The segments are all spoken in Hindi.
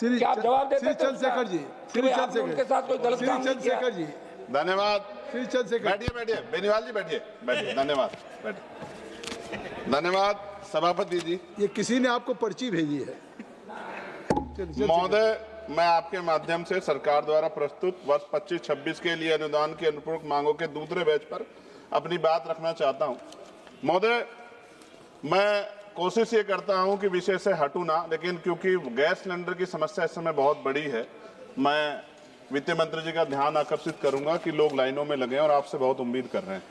क्या आप जवाब देते श्री चंद्रशेखर जी, श्री आपने उनके साथ कोई गलत काम नहीं किया? चंद्रशेखर जी, धन्यवाद। श्री चंद्रशेखर, बैठिए बैठिए, बेनीवाल जी बैठिए बैठिए। धन्यवाद, बैठिए। धन्यवाद सभापति जी। ये किसी ने आपको पर्ची भेजी है। महोदय, मैं आपके माध्यम से सरकार द्वारा प्रस्तुत वर्ष 25-26 के लिए अनुदान की अनुपूरक मांगों के दूसरे बैच पर अपनी बात रखना चाहता हूं। महोदय, मैं कोशिश ये करता हूं कि विषय से हटूं ना, लेकिन क्योंकि गैस सिलेंडर की समस्या इस समय बहुत बड़ी है, मैं वित्त मंत्री जी का ध्यान आकर्षित करूंगा कि लोग लाइनों में लगे और आपसे बहुत उम्मीद कर रहे हैं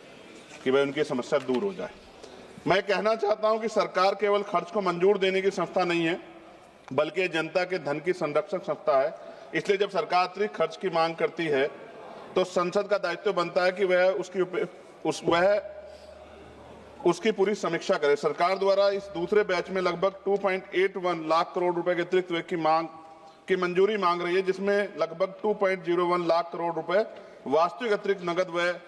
कि भाई उनकी समस्या दूर हो जाए। मैं कहना चाहता हूं कि सरकार केवल खर्च को मंजूर देने की संस्था नहीं है, बल्कि जनता के धन की संरक्षक संस्था है। इसलिए जब सरकार अतिरिक्त खर्च की मांग करती है तो संसद का दायित्व बनता है कि वह उसकी पूरी समीक्षा करे। सरकार द्वारा इस दूसरे बैच में लगभग 2.81 लाख करोड़ रुपए के अतिरिक्त व्यय की मंजूरी मांग रही है, जिसमें लगभग 2.01 लाख करोड़ रुपए वास्तविक अतिरिक्त नगद व्यय।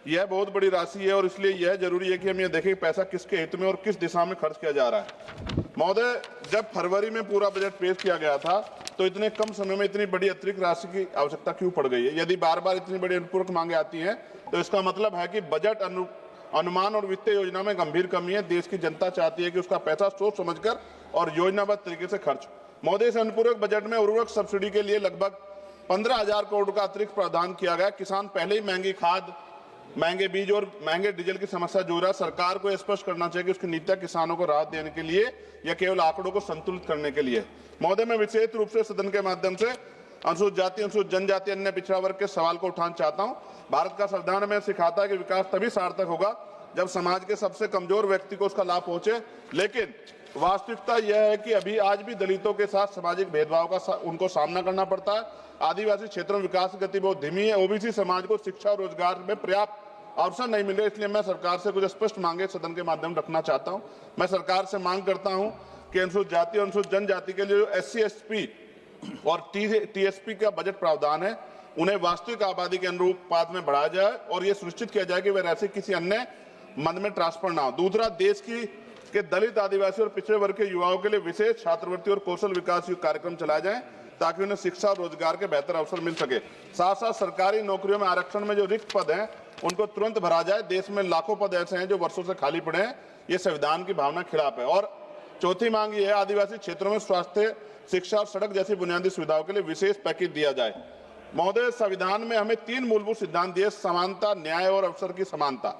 यह बहुत बड़ी राशि है और इसलिए यह जरूरी है कि हम ये देखें कि पैसा किसके हित में और किस दिशा में खर्च किया जा रहा है। महोदय, जब फरवरी में पूरा बजट पेश किया गया था तो इतने कम समय में इतनी बड़ी अतिरिक्त राशि की आवश्यकता क्यों पड़ गई है? यदि बार बार इतनी बड़ी अनुपूरक मांगे आती हैं तो इसका मतलब है कि बजट अनुमान और वित्तीय योजना में गंभीर कमी है। देश की जनता चाहती है कि उसका पैसा सोच समझकर और योजनाबद्ध तरीके से खर्च। महोदय, इस अनुपूरक बजट में उर्वरक सब्सिडी के लिए लगभग 15,000 करोड़ का अतिरिक्त प्रावधान किया गया। किसान पहले ही महंगी खाद, महंगे बीज और महंगे डीजल की समस्या जूझ रहा है। सरकार को स्पष्ट करना चाहिए कि उसकी नीतियां किसानों को राहत देने के लिए या केवल आंकड़ों को संतुलित करने के लिए। महोदय, मैं विशेष रूप से सदन के माध्यम से अनुसूचित जाति, अनुसूचित जनजाति, अन्य पिछड़ा वर्ग के सवाल को उठाना चाहता हूं। भारत का संविधान हमें सिखाता है कि विकास तभी सार्थक होगा जब समाज के सबसे कमजोर व्यक्ति को उसका लाभ पहुंचे, लेकिन वास्तविकता यह है कि अभी आज भी दलितों के साथ सामाजिक भेदभाव का उनको सामना करना पड़ता है। आदिवासी क्षेत्रों में विकास की गति बहुत धीमी है। ओबीसी समाज को शिक्षा और रोजगार में पर्याप्त अवसर नहीं मिले, इसलिए मैं सरकार से कुछ स्पष्ट मांगे सदन के माध्यम रखना चाहता हूं। मैं सरकार से मांग करता हूं कि अनुसूचित जाति और अनुसूचित जनजाति के लिए SC, ST और TSP का बजट प्रावधान है, उन्हें वास्तविक आबादी के अनुपात में बढ़ाया जाए और यह सुनिश्चित किया जाए कि वे राशि किसी अन्य मद में ट्रांसफर ना हो। दूसरा, देश के दलित, आदिवासी और पिछड़े वर्ग के युवाओं के लिए विशेष छात्रवृत्ति और कौशल विकास कार्यक्रम चलाए जाएं ताकि उन्हें शिक्षा और रोजगार के बेहतर अवसर मिल सके। साथ साथ सरकारी नौकरियों में आरक्षण में जो रिक्त पद हैं उनको तुरंत भरा जाए। देश में लाखों पद ऐसे हैं जो वर्षों से खाली पड़े हैं। ये संविधान की भावना के खिलाफ है। और चौथी मांग ये है, आदिवासी क्षेत्रों में स्वास्थ्य, शिक्षा और सड़क जैसी बुनियादी सुविधाओं के लिए विशेष पैकेज दिया जाए। महोदय, संविधान में हमें 3 मूलभूत सिद्धांत दिए: समानता, न्याय और अवसर की समानता।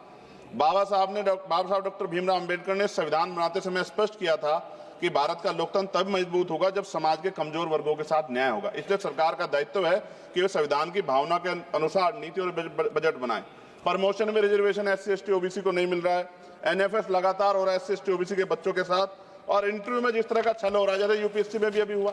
बाबा साहब डॉक्टर भीमराव अंबेडकर ने संविधान बनाते समय स्पष्ट किया था कि भारत का लोकतंत्र तब मजबूत होगा जब समाज के कमजोर वर्गों के साथ न्याय होगा। इसलिए सरकार का दायित्व है कि वे संविधान की भावना के अनुसार नीति और बजट बनाएं। प्रमोशन में रिजर्वेशन SC, ST, OBC को नहीं मिल रहा है। NFS लगातार हो रहा है SC, ST, OBC के बच्चों के साथ। और इंटरव्यू में जिस तरह का छल हो रहा है, जैसे UPSC में भी अभी हुआ,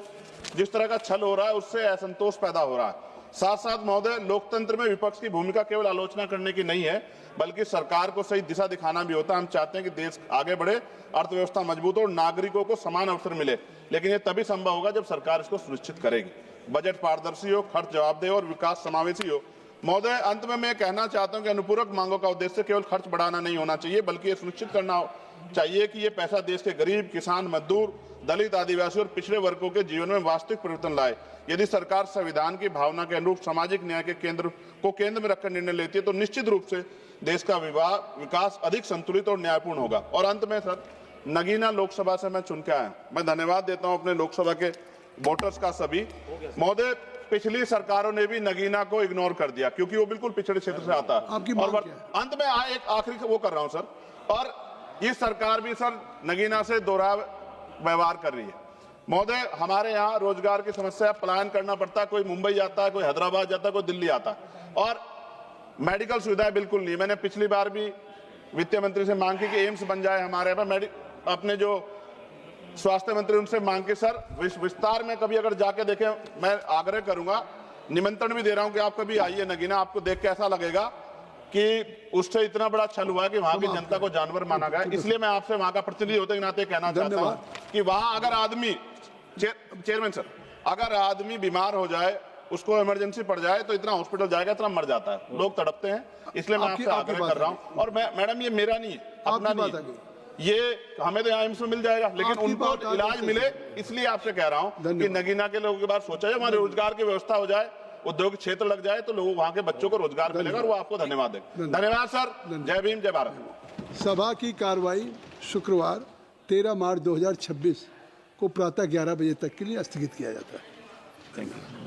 जिस तरह का छल हो रहा है उससे असंतोष पैदा हो रहा है। साथ साथ महोदय, लोकतंत्र में विपक्ष की भूमिका केवल आलोचना करने की नहीं है, बल्कि सरकार को सही दिशा दिखाना भी होता है। हम चाहते हैं कि देश आगे बढ़े, अर्थव्यवस्था मजबूत हो और नागरिकों को समान अवसर मिले, लेकिन ये तभी संभव होगा जब सरकार इसको सुनिश्चित करेगी। बजट पारदर्शी हो, खर्च जवाबदेह और विकास समावेशी हो। महोदय, अंत में मैं कहना चाहता हूं कि अनुपूरक मांगों का उद्देश्य केवल खर्च बढ़ाना नहीं होना चाहिए, बल्कि ये सुनिश्चित करना चाहिए कि ये पैसा देश के गरीब, किसान, मजदूर, दलित, आदिवासी और पिछड़े वर्गों के जीवन में वास्तविक परिवर्तन लाए। यदि सरकार संविधान की भावना के अनुरूप सामाजिक न्याय के केंद्र में रखकर निर्णय लेती है तो निश्चित रूप से देश का विकास अधिक संतुलित और न्यायपूर्ण होगा। और अंत में सर, नगीना लोकसभा से मैं चुन के आया, मैं धन्यवाद देता हूं अपने लोकसभा के वोटर्स का सभी। महोदय, पिछली सरकारों ने भी नगीना को इग्नोर कर दिया क्योंकि वो बिल्कुल पिछड़े क्षेत्र से आता है। और अंत में एक आखिरी वो कर रहा हूं सर, और ये सरकार भी सर नगीना से दोहरा व्यवहार कर रही है। महोदय, हमारे यहाँ रोजगार की समस्या, पलायन करना पड़ता है, कोई मुंबई जाता है, कोई हैदराबाद जाता है, कोई दिल्ली आता है, और मेडिकल सुविधाएं बिल्कुल नहीं। मैंने पिछली बार भी वित्त मंत्री से मांग की कि एम्स बन जाए हमारे यहाँ। अपने जो स्वास्थ्य मंत्री उनसे मांग के सर विस्तार में कभी अगर जाके देखें, मैं आग्रह करूंगा, निमंत्रण भी दे रहा हूं कि आप कभी आइए नगीना, आपको देख के ऐसा लगेगा कि उससे इतना बड़ा छल हुआ कि वहां की जनता को जानवर माना गया। इसलिए मैं आपसे वहां का प्रतिनिधि होते के नाते कहना चाहता हूं कि वहां अगर आदमी, चेयरमैन सर, अगर आदमी बीमार हो जाए, उसको इमरजेंसी पड़ जाए तो इतना हॉस्पिटल जाएगा, इतना मर जाता है, लोग तड़पते हैं। इसलिए मैं आपसे आग्रह कर रहा हूं। और मैडम, ये मेरा नहीं है, अपना नहीं है, ये हमें तो यहाँ एम्स में मिल जाएगा, लेकिन आपकी उनको बात आगे इलाज से- मिले, इसलिए आपसे कह रहा हूँ कि धन्यवाद। नगीना के लोगों के बारे सोचा जाए, वहाँ रोजगार की व्यवस्था हो जाए, उद्योग क्षेत्र लग जाए, तो लोगों वहाँ के बच्चों को रोजगार मिलेगा और वो आपको धन्यवाद देंगे। धन्यवाद सर, जय भीम, जय भारत। सभा की कार्रवाई शुक्रवार 13 मार्च 2026 को प्रातः 11 बजे तक के लिए स्थगित किया जाता है। Thank you.